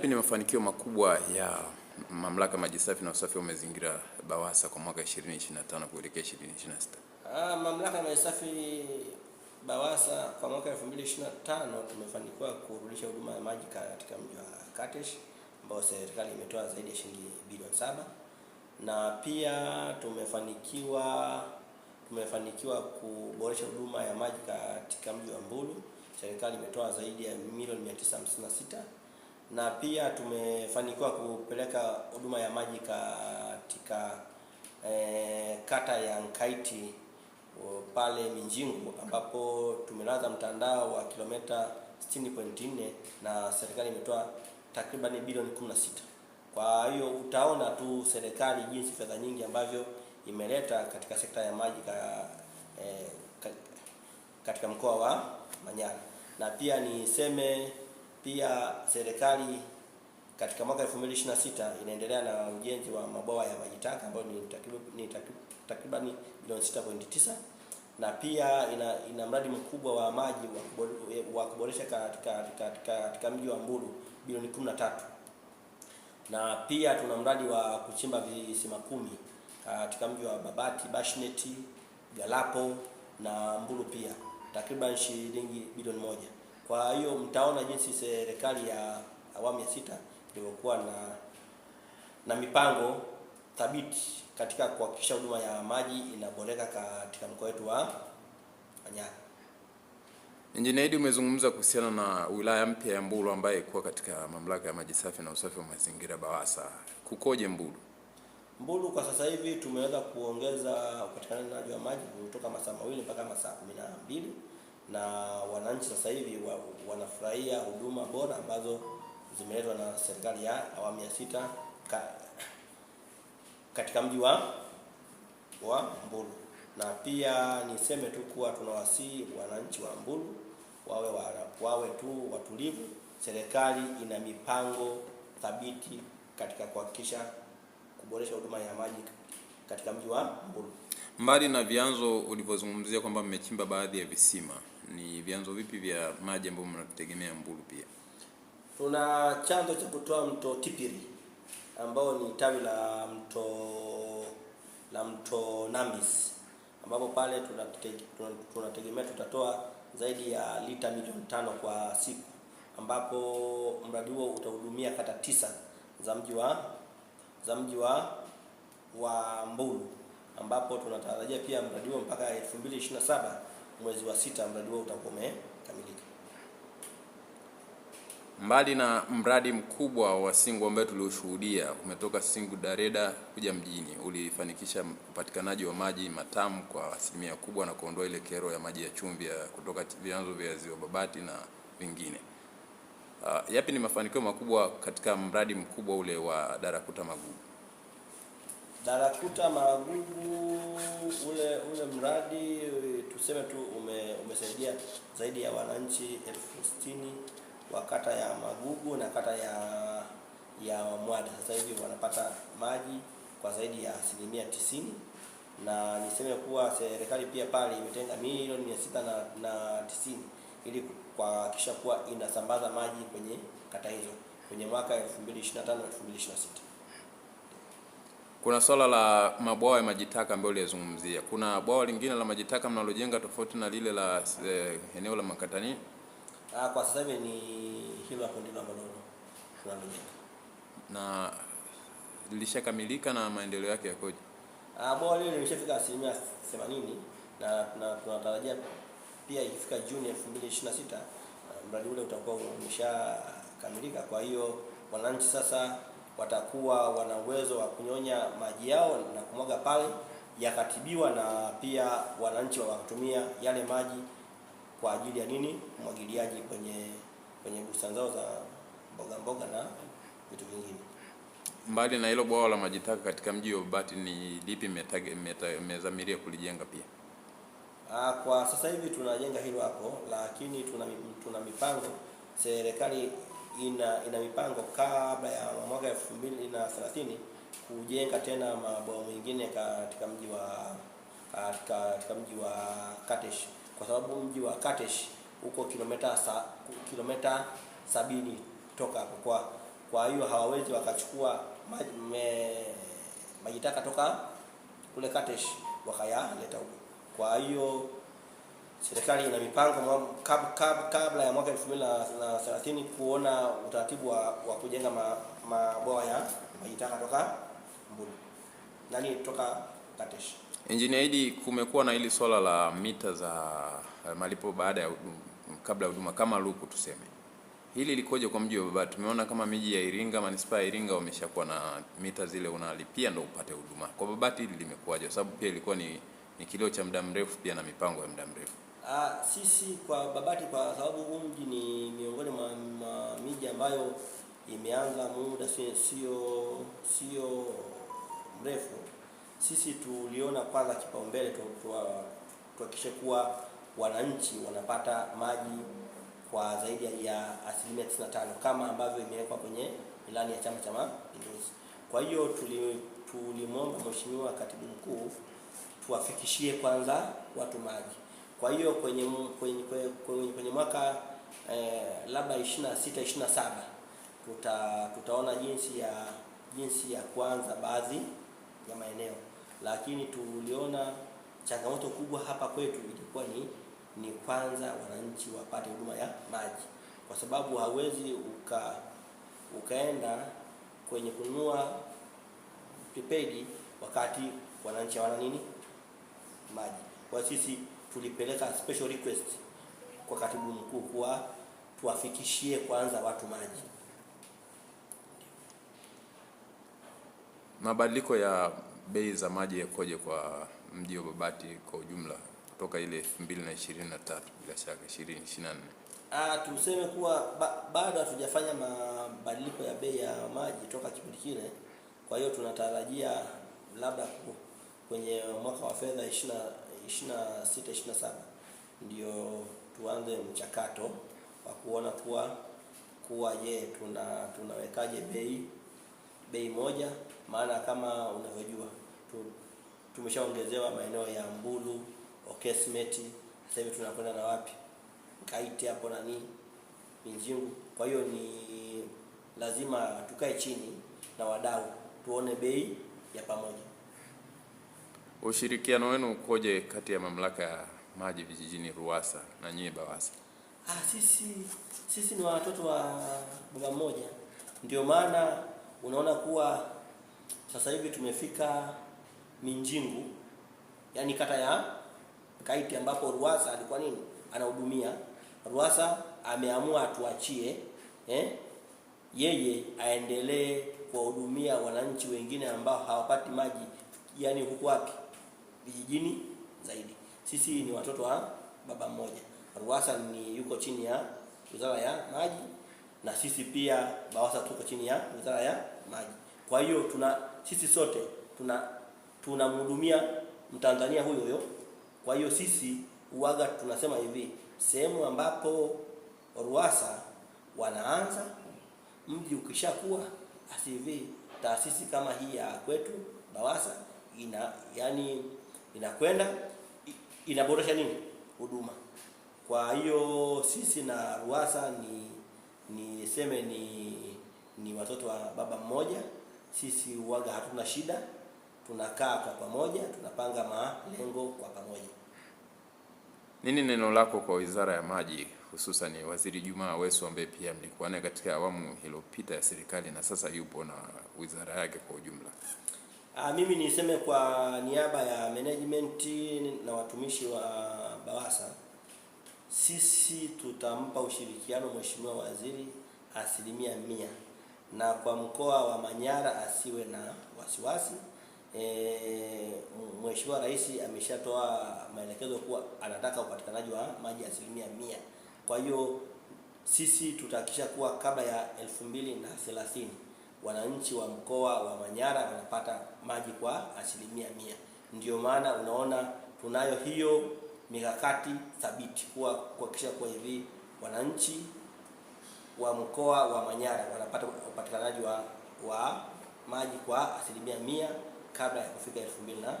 Ni mafanikio makubwa ya Mamlaka Maji Safi na Usafi wa Mazingira BAWASA kwa mwaka 2025 kuelekea 2026. Mamlaka ya Maji Safi BAWASA kwa mwaka 2025 tumefanikiwa kurudisha huduma ya maji katika mji wa Katesh ambao serikali imetoa zaidi ya shilingi bilioni 7, na pia tumefanikiwa kuboresha huduma ya maji katika mji wa Mbulu. Serikali imetoa zaidi ya milioni 956, na pia tumefanikiwa kupeleka huduma ya maji katika kata ya Nkaiti pale Minjingu, ambapo tumelaza mtandao wa kilomita 60.4 na serikali imetoa takriban bilioni 16. Kwa hiyo utaona tu serikali jinsi fedha nyingi ambavyo imeleta katika sekta ya maji katika mkoa wa Manyara. Na pia niseme pia serikali katika mwaka 2026 inaendelea na ujenzi wa mabwawa ya maji taka ambayo ni takriban bilioni 6.9, na pia ina mradi mkubwa wa maji wa kuboresha katika mji wa Mbulu bilioni 13, na pia tuna mradi wa kuchimba visima 10 katika mji wa Babati, Bashneti, Galapo na Mbulu pia takriban shilingi bilioni 1. Kwa hiyo mtaona jinsi serikali ya awamu ya 6 ilivyokuwa na mipango thabiti katika kuhakikisha huduma ya maji inaboreka katika mkoa wetu wa Manyara. Injinia, umezungumza kuhusiana na wilaya mpya ya Mbulu ambayo iko katika Mamlaka ya Maji Safi na Usafi wa Mazingira BAWASA. Kukoje Mbulu? Mbulu kwa sasa hivi tumeweza kuongeza upatikanaji wa maji kutoka masaa 2 mpaka masaa 12, na wananchi sasa hivi wanafurahia huduma bora ambazo zimeletwa na serikali ya awamu ya 6 katika mji wa Mbulu. Na pia niseme tu kuwa tunawasihi wananchi wa Mbulu wawe tu watulivu. Serikali ina mipango thabiti katika kuhakikisha kuboresha huduma ya maji katika mji wa Mbulu. Mbali na vyanzo ulivyozungumzia kwamba mmechimba baadhi ya visima, ni vyanzo vipi vya maji ambavyo mnategemea Mbulu? Pia tuna chanzo cha kutoa mto Tipiri ambao ni tawi la mto Nambis, ambapo pale tunategemea tutatoa zaidi ya lita milioni 5 kwa siku, ambapo mradi huo utahudumia kata 9 za mji wa Mbulu, ambapo tunatarajia pia mradi huo mpaka 2027 mwezi wa 6 mradi huo utakuwa umekamilika. Mbali na mradi mkubwa wa Singu ambaye tulioshuhudia umetoka Singu Dareda kuja mjini, ulifanikisha upatikanaji wa maji matamu kwa asilimia kubwa na kuondoa ile kero ya maji ya chumvi kutoka vyanzo vya Ziwa Babati na vingine. Yapi ni mafanikio makubwa katika mradi mkubwa ule wa Darakuta Magugu? Darakuta Magugu ule mradi tuseme tu umesaidia zaidi ya wananchi 60,000 wa kata ya Magugu na kata ya Mwada. Sasa hivi wanapata maji kwa zaidi ya 90%, na niseme kuwa serikali pia pale imetenga milioni 690 ili kuhakikisha kuwa inasambaza maji kwenye kata hizo kwenye mwaka 2025-2026. Kuna swala la mabwawa ya maji taka ambayo ulizungumzia. Kuna bwawa lingine la maji taka mnalojenga tofauti na lile la eneo la Makatani? Kwa sasa hivi ni hilo hapo ndilo ambalo tunalojenga. Na lilishakamilika na maendeleo yake yakoje? Bwawa lile limeshafika 80%, na tunatarajia pia ikifika Juni 2026 mradi ule utakuwa umeshakamilika. Kwa hiyo wananchi sasa watakuwa wana uwezo wa kunyonya maji yao na kumwaga pale yakatibiwa, na pia wananchi wakatumia yale maji kwa ajili ya umwagiliaji kwenye bustani zao za mboga na vitu vingine. Mbali na hilo bwawa la maji taka katika mji wa Babati, ni lipi mmezamiria kulijenga pia? Kwa sasa hivi tunajenga hilo hapo, lakini tuna mipango. Serikali ina mipango kabla ya mwaka 2030 kujenga tena mabwawa mengine katika mji wa Katesh, kwa sababu mji wa Katesh uko kilomita 70 toka hapo. kwa hiyo hawawezi wakachukua maji taka toka kule Katesh wakayaleta huko. Kwa hiyo serikali ina mipango kabla ya mwaka 2030 kuona utaratibu wa kujenga mabwawa ya maji taka toka Mbulu toka Katesh. Engineer Idi, kumekuwa na hili swala la mita za malipo baada ya kabla ya huduma kama luku tuseme. Hili likoje kwa mji wa Babati? Tumeona kama miji ya Iringa, manispaa ya Iringa wameshakuwa na mita zile unalipia ndio upate huduma. Kwa Babati hili limekuwaje? Kwa sababu pia ilikuwa ni kilio cha muda mrefu pia na mipango ya muda mrefu. Sisi kwa Babati, kwa sababu huu mji ni miongoni mwa miji ambayo imeanza muda sio mrefu, sisi tuliona kwanza kipaumbele tuhakikishe kuwa wananchi wanapata maji kwa zaidi ya 95% kama ambavyo imewekwa kwenye ilani ya Chama cha Mapinduzi. Kwa hiyo tulimwomba Mheshimiwa Katibu Mkuu tuwafikishie kwanza watu maji. Kwa hiyo kwenye mwaka labda 26-27 tutaona jinsi ya kuanza baadhi ya maeneo, lakini tuliona changamoto kubwa hapa kwetu ilikuwa ni kwanza wananchi wapate huduma ya maji, kwa sababu hauwezi ukaenda kwenye kununua prepaid wakati wananchi hawana maji. Kwa sisi tulipeleka special request kwa Katibu Mkuu kuwa tuwafikishie kwanza watu maji. Mabadiliko ya bei za maji yakoje kwa mji wa Babati kwa ujumla kutoka ile 2023 bila shaka 2024? Tuseme kuwa bado hatujafanya mabadiliko ya bei ya maji toka kipindi kile. Kwa hiyo tunatarajia labda kwenye mwaka wa fedha 26-27 ndio tuanze mchakato wa kuona kuwa je, tunawekaje bei moja, maana kama unavyojua tumeshaongezewa maeneo ya Mbulu, Okesmeti, sasa hivi tunakwenda na wapi? Kaiti hapo na Minjingu. Kwa hiyo ni lazima tukae chini na wadau tuone bei ya pamoja. Ushirikiano wenu ukoje kati ya mamlaka ya maji vijijini RUWASA na nyie BAWASA? Sisi ni watoto wa baba mmoja, ndio maana unaona kuwa sasa hivi tumefika Minjingu, yani kata ya Kaiti ambapo RUWASA alikuwa anahudumia. RUWASA ameamua tuachie yeye aendelee kuwahudumia wananchi wengine ambao hawapati maji, yani huko wapi? Vijijini zaidi. Sisi ni watoto wa baba mmoja. RUWASA yuko chini ya Wizara ya Maji na sisi pia BAWASA tuko chini ya Wizara ya Maji. Kwa hiyo sisi sote tunamhudumia Mtanzania huyo. Kwa hiyo sisi uwaga tunasema hivi, sehemu ambapo RUWASA wanaanza, mji ukishakuwa asivi, taasisi kama hii ya kwetu BAWASA inakwenda inaboresha huduma. Kwa hiyo sisi na RUWASA ni watoto wa baba mmoja. Sisi uwaga hatuna shida, tunakaa kwa pamoja, tunapanga malengo kwa pamoja. Nini neno lako kwa Wizara ya Maji, hususan Waziri Juma Aweso ambaye pia mlikuwa naye katika awamu iliyopita ya serikali na sasa yupo na wizara yake kwa ujumla? Mimi niseme kwa niaba ya management na watumishi wa BAWASA, sisi tutampa ushirikiano Mheshimiwa Waziri 100%, na kwa mkoa wa Manyara asiwe na wasiwasi. Mheshimiwa Rais ameshatoa maelekezo kuwa anataka upatikanaji wa maji 100%. Kwa hiyo sisi tutahakikisha kuwa kabla ya 2030 wananchi wa mkoa wa Manyara wanapata maji kwa 100%. Ndio maana unaona tunayo hiyo mikakati thabiti kuhakikisha kuwa hivi wananchi wa mkoa wa Manyara wanapata upatikanaji wa maji kwa 100% kabla ya kufika 2030.